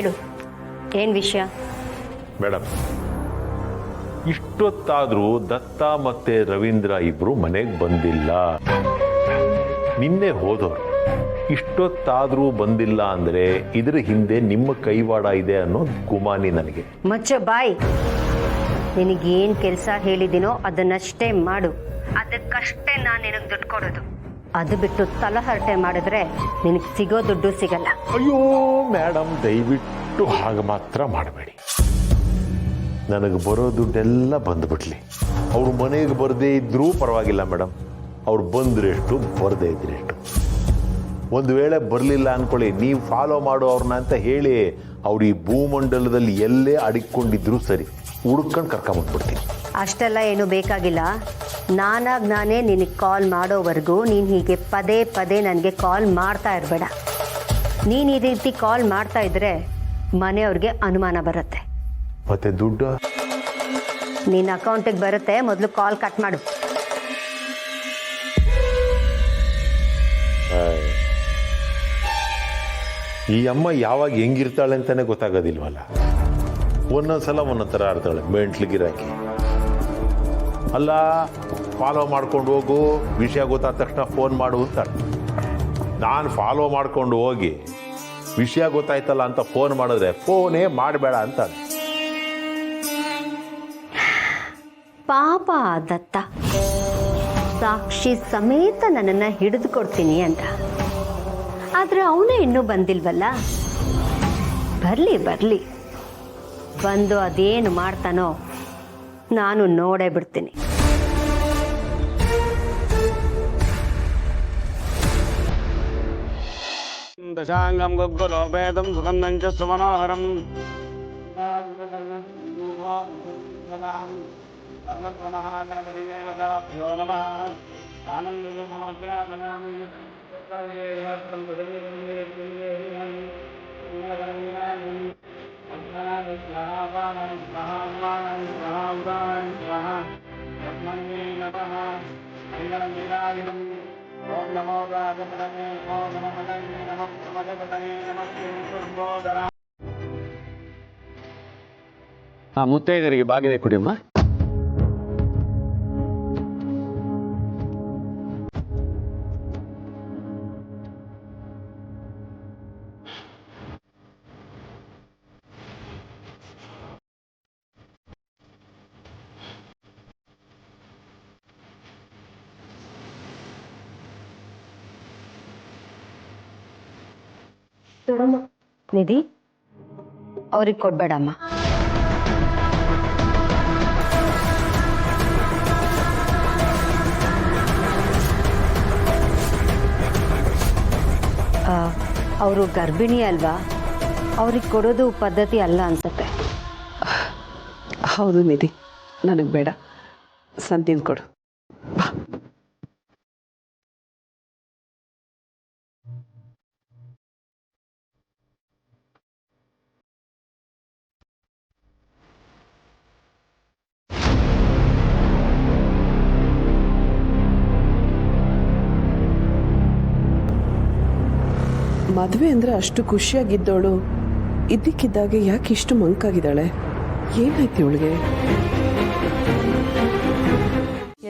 ಹೇಳು, ಏನು ವಿಷಯ? ಮೇಡಮ್, ಇಷ್ಟೊತ್ತಾದರೂ ದತ್ತ ಮತ್ತೆ ರವೀಂದ್ರ ಇಬ್ರು ಮನೆಗೆ ಬಂದಿಲ್ಲ. ನಿನ್ನೆ ಹೋದವರು ಇಷ್ಟೊತ್ತಾದರೂ ಬಂದಿಲ್ಲ ಅಂದರೆ ಇದ್ರ ಹಿಂದೆ ನಿಮ್ಮ ಕೈವಾಡ ಇದೆ ಅನ್ನೋ ಗುಮಾನಿ ನನಗೆ. ಮಚ್ಚ ಬಾಯ್, ನಿನಗೇನು ಕೆಲಸ ಹೇಳಿದ್ದೀನೋ ಅದನ್ನಷ್ಟೇ ಮಾಡು. ಅದಕ್ಕಷ್ಟೇ ನಾನು ನಿನಗೆ ದುಡ್ಡು ಕೊಡೋದು. ಅದು ಬಿಟ್ಟು ತಲಹರಟೆ ಮಾಡಿದ್ರೆ ನಿನಗೆ ಸಿಗೋ ದುಡ್ಡು ಸಿಗಲ್ಲ. ಅಯ್ಯೋ ಮೇಡಮ್, ದಯವಿಟ್ಟು ಹಾಗೆ ಮಾತ್ರ ಮಾಡಬೇಡಿ. ನನಗೆ ಬರೋ ದುಡ್ಡೆಲ್ಲ ಬಂದುಬಿಡ್ಲಿ. ಅವ್ರು ಮನೆಗೆ ಬರದೇ ಇದ್ರೂ ಪರವಾಗಿಲ್ಲ ಮೇಡಮ್. ಅವ್ರು ಬಂದ್ರೆಷ್ಟು, ಬರದೇ ಇದ್ರೆಷ್ಟು. ಒಂದು ವೇಳೆ ಬರಲಿಲ್ಲ ಅಂದ್ಕೊಳ್ಳಿ, ನೀವು ಫಾಲೋ ಮಾಡೋ ಅವ್ರನ್ನ ಅಂತ ಹೇಳಿ ಅವ್ರು ಈ ಭೂಮಂಡಲದಲ್ಲಿ ಎಲ್ಲೇ ಅಡಿಕೊಂಡಿದ್ರು ಸರಿ, ಹುಡುಕೊಂಡು ಕರ್ಕೊಂಬಂದ್ಬಿಡ್ತೀನಿ. ಅಷ್ಟೆಲ್ಲ ಏನು ಬೇಕಾಗಿಲ್ಲ. ನಾನೇ ನಿನಗೆ ಕಾಲ್ ಮಾಡೋವರೆಗೂ ನೀನು ಹೀಗೆ ಪದೇ ಪದೇ ನನಗೆ ಕಾಲ್ ಮಾಡ್ತಾ ಇರಬೇಡ. ನೀನು ಈ ರೀತಿ ಕಾಲ್ ಮಾಡ್ತಾ ಇದ್ರೆ ಮನೆಯವ್ರಿಗೆ ಅನುಮಾನ ಬರುತ್ತೆ. ಮತ್ತೆ ದುಡ್ಡು ನಿನ್ನ ಅಕೌಂಟಿಗೆ ಬರುತ್ತೆ. ಮೊದಲು ಕಾಲ್ ಕಟ್ ಮಾಡು. ಈ ಅಮ್ಮ ಯಾವಾಗ ಹೆಂಗಿರ್ತಾಳೆ ಅಂತಾನೆ ಗೊತ್ತಾಗೋದಿಲ್ವಲ್ಲ. ಒಂದೊಂದ್ಸಲ ಒಂದೊಂದು ಥರ ಆಡ್ತಾಳೆ, ಮೆಂಟ್ಲಿಗಿರಾಕಿ. ಅಲ್ಲ, ಫಾಲೋ ಮಾಡ್ಕೊಂಡು ಹೋಗು, ವಿಷಯ ಗೊತ್ತಾದ ತಕ್ಷಣ ಫೋನ್ ಮಾಡು ಅಂತಾಳೆ. ನಾನು ಫಾಲೋ ಮಾಡ್ಕೊಂಡು ಹೋಗಿ ವಿಷಯ ಗೊತ್ತಾಯ್ತಲ್ಲ ಅಂತ ಫೋನ್ ಮಾಡಿದ್ರೆ ಫೋನೇ ಮಾಡಬೇಡ ಅಂತಾಳೆ. ಪಾಪ ದತ್ತ, ಸಾಕ್ಷಿ ಸಮೇತ ನನ್ನನ್ನು ಹಿಡಿದು ಕೊಡ್ತೀನಿ ಅಂತ. ಆದರೆ ಅವನೇ ಇನ್ನೂ ಬಂದಿಲ್ವಲ್ಲ. ಬರಲಿ ಬಂದು ಅದೇನು ಮಾಡ್ತಾನೋ ನಾನು ನೋಡೇ ಬಿಡ್ತೀನಿ. ದಶಾಂಗಂ ಗಗ್ಗಲೋ ವೇದಂ ಸುಗಂಧಂ ಚ ಸುಮನೋಹರಂ ಮುತ್ತೈದರಿಗೆ ಬಾಗಿದೆ ಕುಡಿಯಮ್ಮ. ನಿಧಿ, ಅವ್ರಿಗೆ ಕೊಡ್ಬೇಡಮ್ಮ. ಅವರು ಗರ್ಭಿಣಿ ಅಲ್ವಾ, ಅವ್ರಿಗೆ ಕೊಡೋದು ಪದ್ಧತಿ ಅಲ್ಲ ಅನ್ಸುತ್ತೆ. ಹೌದು ನಿಧಿ, ನನಗೆ ಬೇಡ. ಸಂತಿನ್ ಕೊಡು. ಮದುವೆ ಅಂದರೆ ಅಷ್ಟು ಖುಷಿಯಾಗಿದ್ದವಳು ಇದ್ದಕ್ಕಿದ್ದಾಗೆ ಯಾಕೆ ಇಷ್ಟು ಮಂಕಾಗಿದ್ದಾಳೆ? ಏನಾಯ್ತು ಇವಳಿಗೆ?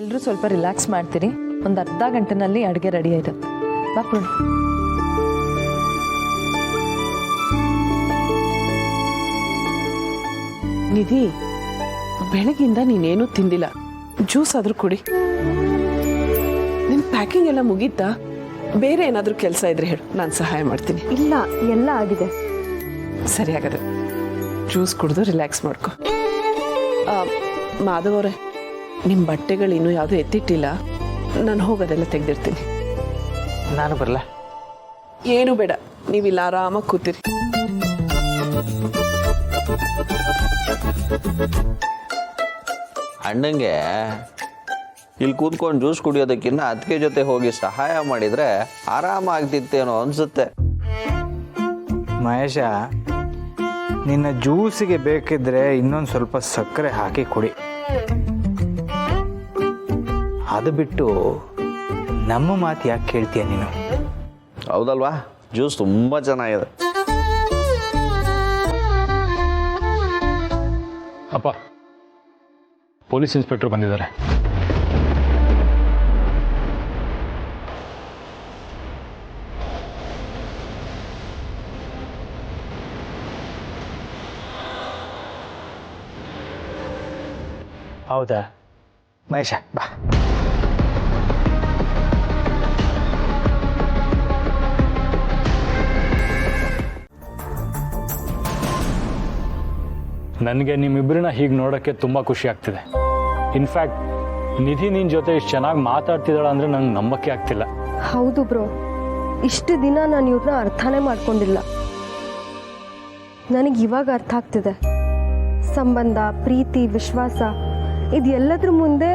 ಎಲ್ಲರೂ ಸ್ವಲ್ಪ ರಿಲ್ಯಾಕ್ಸ್ ಮಾಡ್ತೀರಿ. ಒಂದು ಅರ್ಧ ಗಂಟೆನಲ್ಲಿ ಅಡುಗೆ ರೆಡಿ ಆಯ್ತು. ಬಾಪು, ನಿಧಿ, ಬೆಳಗಿಂದ ನೀನೇನೂ ತಿಂದಿಲ್ಲ. ಜ್ಯೂಸ್ ಆದರೂ ಕುಡಿ. ನಿನ್ನ ಪ್ಯಾಕಿಂಗ್ ಎಲ್ಲ ಮುಗೀತಾ? ಬೇರೆ ಏನಾದರೂ ಕೆಲಸ ಇದ್ರೆ ಹೇಳು, ನಾನು ಸಹಾಯ ಮಾಡ್ತೀನಿ. ಇಲ್ಲ, ಎಲ್ಲ ಆಗಿದೆ. ಸರಿ, ಹಾಗಾದ್ರೆ ಜ್ಯೂಸ್ ಕುಡಿದು ರಿಲ್ಯಾಕ್ಸ್ ಮಾಡ್ಕೊ. ಮಾಧವ್ ಅವರೇ, ನಿಮ್ಮ ಬಟ್ಟೆಗಳು ಇನ್ನೂ ಯಾವುದೂ ಎತ್ತಿಟ್ಟಿಲ್ಲ. ನಾನು ಹೋಗೋದೆಲ್ಲ ತೆಗೆದಿರ್ತೀನಿ. ನಾನು ಬರಲ್ಲ. ಏನೂ ಬೇಡ, ನೀವಿಲ್ಲ ಆರಾಮಾಗಿ ಕೂತಿರಿ. ಅಣ್ಣಂಗೆ ಇಲ್ಲಿ ಕೂತ್ಕೊಂಡು ಜ್ಯೂಸ್ ಕುಡಿಯೋದಕ್ಕಿಂತ ಅದಕ್ಕೆ ಜೊತೆ ಹೋಗಿ ಸಹಾಯ ಮಾಡಿದರೆ ಆರಾಮಾಗ್ತಿತ್ತೇನೋ ಅನಿಸುತ್ತೆ. ಮಹೇಶ, ನಿನ್ನ ಜ್ಯೂಸಿಗೆ ಬೇಕಿದ್ರೆ ಇನ್ನೊಂದು ಸ್ವಲ್ಪ ಸಕ್ಕರೆ ಹಾಕಿ ಕುಡಿ. ಅದು ಬಿಟ್ಟು ನಮ್ಮ ಮಾತು ಯಾಕೆ ಕೇಳ್ತೀಯ ನೀನು? ಹೌದಲ್ವಾ? ಜ್ಯೂಸ್ ತುಂಬ ಚೆನ್ನಾಗಿದೆ. ಅಪ್ಪ, ಪೊಲೀಸ್ ಇನ್ಸ್ಪೆಕ್ಟರ್ ಬಂದಿದ್ದಾರೆ. ಹೌದಾ ಮಹೇಶ ಬಾ. ನನಗೆ ನಿಮ್ಮಿಬ್ಬರನ್ನ ಹೀಗೆ ನೋಡೋಕ್ಕೆ ತುಂಬ ಖುಷಿ ಆಗ್ತಿದೆ. ಇನ್ಫ್ಯಾಕ್ಟ್ ನಿಧಿ ನಿನ್ನ ಜೊತೆ ಇಷ್ಟು ಚೆನ್ನಾಗಿ ಮಾತಾಡ್ತಿದ್ದಾಳ ಅಂದರೆ ನಂಗೆ ನಂಬಕ್ಕೆ ಆಗ್ತಿಲ್ಲ. ಹೌದು ಬ್ರೋ, ಇಷ್ಟು ದಿನ ನಾನು ಇವ್ರನ್ನ ಅರ್ಥನೇ ಮಾಡ್ಕೊಂಡಿಲ್ಲ. ನನಗೆ ಇವಾಗ ಅರ್ಥ ಆಗ್ತಿದೆ. ಸಂಬಂಧ, ಪ್ರೀತಿ, ವಿಶ್ವಾಸ ಇದೆಲ್ಲದ್ರ ಮುಂದೆ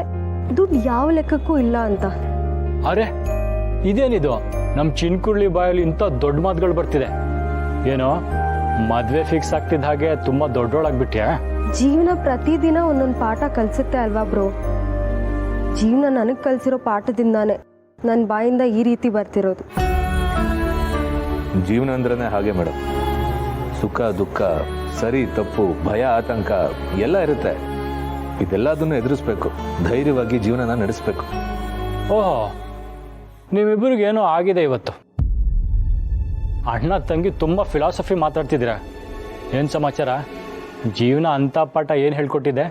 ದುಡ್ಡು ಯಾವ ಲೆಕ್ಕಕ್ಕೂ ಇಲ್ಲ ಅಂತ. ಅರೆ ಇದೇನಿದು, ನಮ್ಮ ಚಿನ್ಕುರ್ಳಿ ಬಾಯಲ್ಲಿ ಇಂಥ ದೊಡ್ಡ ಮಾತುಗಳು ಬರ್ತಿದೆ. ಏನೋ ಮದುವೆ ಫಿಕ್ಸ್ ಆಗ್ತಿದ್ದ ಹಾಗೆ ತುಂಬ ದೊಡ್ಡೋಳಾಗ್ಬಿಟ್ಯಾ? ಜೀವನ ಪ್ರತಿದಿನ ಒಂದೊಂದು ಪಾಠ ಕಲಿಸುತ್ತೆ ಅಲ್ವಾ ಬ್ರೋ? ಜೀವನ ನನಗೆ ಕಲಿಸಿರೋ ಪಾಠದಿಂದಾನೇ ನನ್ನ ಬಾಯಿಂದ ಈ ರೀತಿ ಬರ್ತಿರೋದು. ಜೀವನ ಅಂದ್ರೇ ಹಾಗೆ ಮೇಡಮ್. ಸುಖ ದುಃಖ, ಸರಿ ತಪ್ಪು, ಭಯ ಆತಂಕ ಎಲ್ಲ ಇರುತ್ತೆ. ಇದೆಲ್ಲದನ್ನು ಎದುರಿಸ್ಬೇಕು, ಧೈರ್ಯವಾಗಿ ಜೀವನನ ನಡೆಸಬೇಕು. ಓಹೋ, ನಿಮ್ಮಿಬ್ಬರಿಗೇನೋ ಆಗಿದೆ ಇವತ್ತು. ಅಣ್ಣ ತಂಗಿ ತುಂಬ ಫಿಲಾಸಫಿ ಮಾತಾಡ್ತಿದ್ದೀರಾ. ಏನು ಸಮಾಚಾರ? ಜೀವನ ಅಂಥ ಪಾಠ ಏನು ಹೇಳ್ಕೊಟ್ಟಿದೆ?